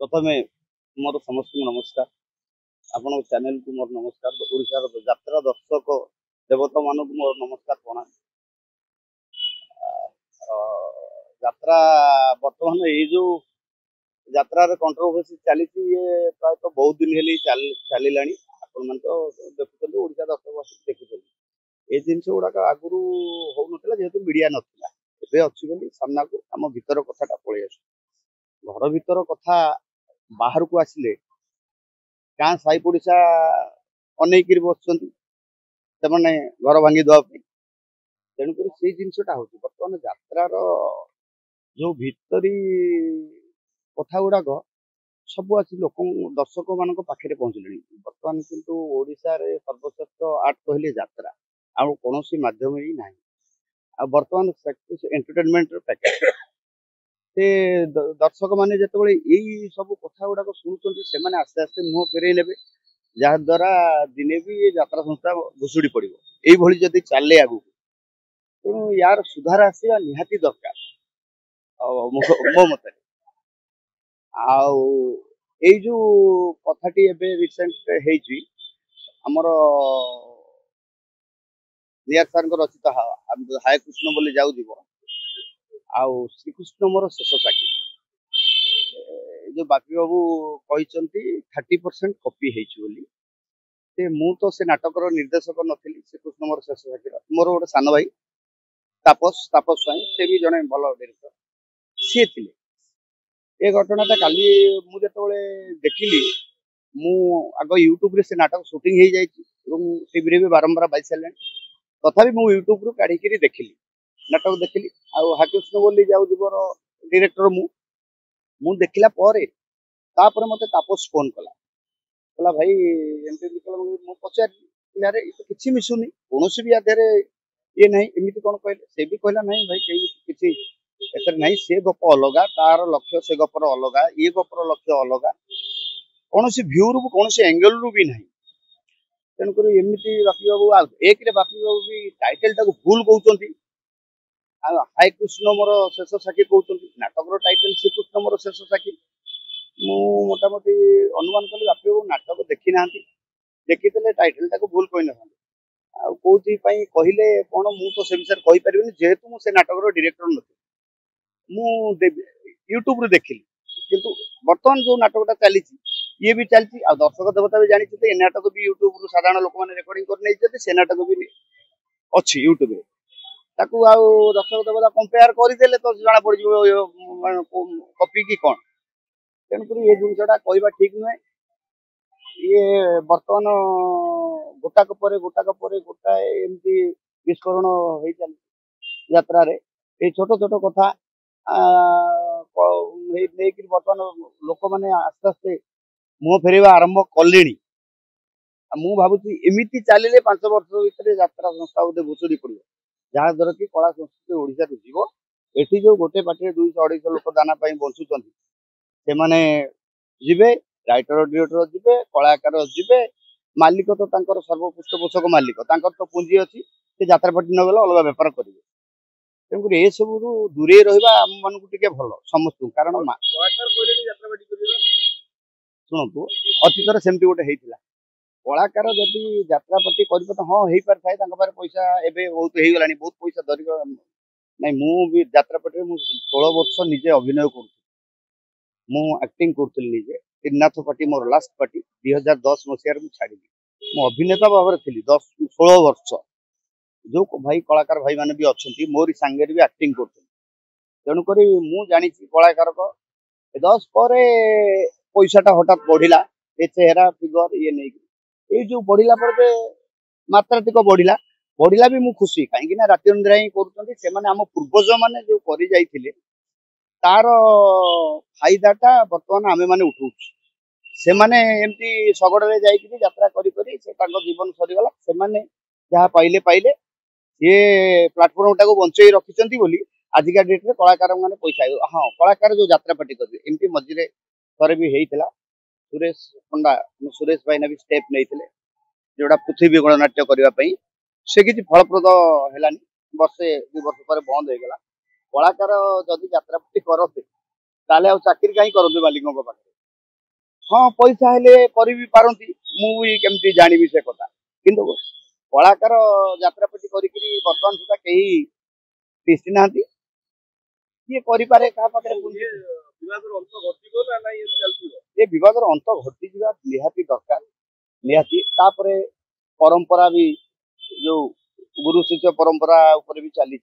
प्रथमे मोर समस्त नमस्कार आपण चैनल को मोर नमस्कार ओडिशार यात्रा दर्शक देवता मान मोर नमस्कार प्रणाम। यात्रा बर्तमान ये जो यात्रा कंट्रोवर्सी चली प्राय तो बहुत दिन हेली चलला आपण मान तो देखुं ओडिशा दर्शक बस देखुं ये जिनस गुड़ाक आगुरी हो ना जेहेतु मीडिया नाला एवं अच्छी बोली सामना को आम भीतर कथा पलि आस घर भीतर कथा बाहर को आसिले गाँ साई पड़िशा अनेक बस घर भांगी देवाई तेणुक से जिनसा हूँ बर्तमान यात्रार जो भीतरी कथा गुड़ाक सब आस लोक दर्शक मान पाखे पहुँचले बर्तमान किंतु ओडिशा रे सर्वश्रेष्ठ आर्ट कहले यात्रा आउ कौन मध्यम ही ना आ बर्तमान एंटरटेनमेंट पैकेज से दर्शक मैंने जो यही सब कथा गुड़ाक शुणुंट से आस्ते आस्ते मुह फेरई ने जहाद्वारा दिने भी ये यात्रा संस्था घुषुड़ी पड़ो यही जदि चले आगू तेणु यार सुधार आसवा निहाती दरकार मो मत आई जो कथाटी रिसेंट होमर नियर सार रचित हाय कृष्ण बोली जाऊ आउ श्रीकृष्ण मोर शेष साक्षी जो बापी बाबू कहते 30% कॉपी होती मु तो से नाटकर निर्देशक नी श्रीकृष्ण मोर शेष साक्षी मोर गोटे सान भाई तापस स्वाई से भी जड़े भल डायरेक्टर सी थे ये घटनाटा काली मुझे देखिली मु आग यूट्यूब रे से नाटक शूटिंग हो जाए टीवी भी बारंबार बाई सारे तथापि मु यूट्यूब रू काढ़ी देखिली नाटक देखिली हाकृष्ण बोली जाऊ डायरेक्टर मु देखला तापर मते तापस फोन कला भाई एमती पचार किसी मिसुनी कौन भी आधार ये ना एमती कौन कहले से भी कहला नहीं भाई कहीं किसी नहीं से गप अलग तार लक्ष्य से गपर अलग ये गपर लक्ष्य अलग कौन भ्यू रू कौन एंगल रू भी नहीं तेणुक एमती बापी बाबू एक बापी बाबू भी टाइटल टाक भूल कहते हाय कृष्ण मोर शेष साक्षी कहते नाटक टाइटल श्रीकृष्ण मोर शेष साक्षी मु मोटामोटी अनुमान कली बापी बाबू नाटक देखी ना देखी टाइटल टाक भूल कही ना कौथि कहले कौन मु तो से विषय कही पारि जेहेतु मु से नाटक डायरेक्टर नी मु यूट्यूब रे देखिली किंतु बर्तमान जो नाटकटा चली ये भी चलती आ दर्शक देवता भी जानी ये नाटक भी यूट्यूब रु साधारण लोक मैंने रेकर्डिंग कर से नाटक भी अच्छी यूट्यूब रे ताकू आ दर्शक देवता कंपेयर करदे तो जना पड़ कॉपी कि कौन तेणुक ये जिनसा कहवा ठीक नुहे ये बर्तमान गोटाक गोटाए एमती विस्फोरण हो चली यात्रा रे ये छोट छोट कथा बर्तमान लोक मैंने आस्ते आस्ते मुह फेरवा आरंभ कले मु भावुची एमती चलिए 5 वर्ष भितर यात्रा संस्था बोधे भुसुड़ी पड़ो जहाद्वारा कि कला संस्कृति ओडिशा रु जीव एठी जो गोटे पार्टी 200-250 लोक दाना बंचुंट से माने जीवे राइटर डायरेक्टर जीवे कलाकार जीवे मालिक तो तांकर सर्वपृष्ठपोषक मालिक तांकर तो पुंजी अच्छी से यात्रा पार्टी न गला अलग बेपार करेंगे तेणुक ये सब दूरे रहा आम मान टे भल समस्त कारण शुणु अतीत सेमती गोटे होता कलाकार जदि यात्रा पार्टी कर हाँ हो पारे पैसा एवं बहुत हो गला बहुत पैसा धरिक नहीं मुझे यात्रा पार्टी 16 वर्ष निजे अभिनय करूँ एक्टिंग करूँ निजे Trinath party more last party 2010 मसीह छाड़ी मु अभिनेता भाव थी 16 वर्ष जो भाई कलाकार भाई मैंने भी अच्छा मोरी सांगे भी एक्टिंग कर तेणुक मु जानी कलाकार 10 पर पैसाटा हठात बढ़ला ये चेहरा फिगर ये नहीं ये जो बढ़ला पर मात्राटिक बढ़ला बढ़ला भी मुझे खुशी कहीं राति अंधेरा ही करुँच पूर्वज मैंने जो कर तार फायदाटा बर्तमान आमे माने उठाऊ से माने एमती शगड़े यात्रा करी जीवन सरीगला से माने जहाँ पाइले पाइले ये प्लाटफर्म टाक बंचई रखिंट बोली आजिका डेट रे कलाकार मैंने पैसा हाँ कलाकार जो यात्रा पार्टी करेंगे एमती मझे थरे भी होता सुरेश पंडा सुरेश भाईना भी स्टेप नहीं जोड़ा पृथ्वी गणनाट्य करने से किसी फलप्रद है वर्षे 2 वर्ष पर बंद हो गला कलाकार जदि यात्रा पार्टी करते चाकरी कहीं करते मालिकों पाखे हाँ पैसा हेले करी भी पारती मुझे केमती जानिबी से कथा किंतु कलाकार यात्रापाटी करी बर्तमान सुधा कहीं दिशि ना किए करें क्या पाखे ये विवाद अंत घटी निहाती दरकार निहाती तापरे परंपरा भी जो गुरु शिष्य परंपरा ऊपर भी चली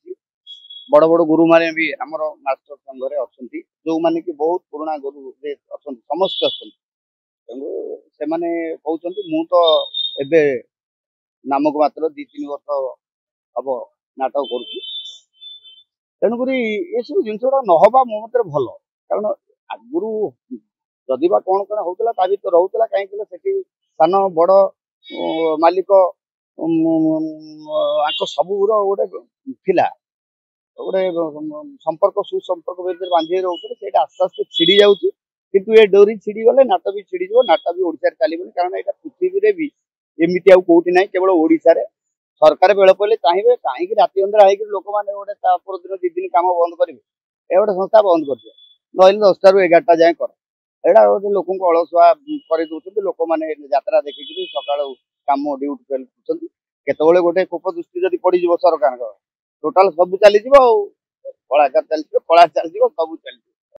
बड़ बड़ गुरु माने भी आमर मास्टर संघ अच्छा जो माने कि बहुत पुराना गुरु अच्छा समस्त अच्छा से माने कहते मु तो एबे नामक मात्र 2-3 वर्ष हम नाटक करुच्ची तेणुक ये सब जिन नहबा मो मत भल कारण आगुरी जदि कौन कौन होता ता भर रोला कहीं सान बड़ मालिक सबूर गोटे थिला गोटे संपर्क सुसंपर्क भर बांधि रोचे से आस्ते आस्ते छिड़ी जाऊँगी किंतु ये डोरी छिड़ी गले नाट भी छिड़ी नाट भी ओडिशा चलबनी कारण यहाँ पृथ्वी भी एमती आउटी ना केवल ओडिशा सरकार बेल पड़े चाहिए कहीं राति अंधेरा है लोक मैंने गोटे दिन 2 दिन कम बंद करेंगे ये गोटे संस्था बंद कर दियो ना 10टा ରୁ 11ଟା जाए कर एटा गोटे लोक अलसुआ कर लोक मैंने यात्रा देखिक सका कम ड्यूटी फेल केतबले गोटे कोप दृष्टि जब पड़ सरकार टोटाल सब चली कलाकार चली कला चली सब चली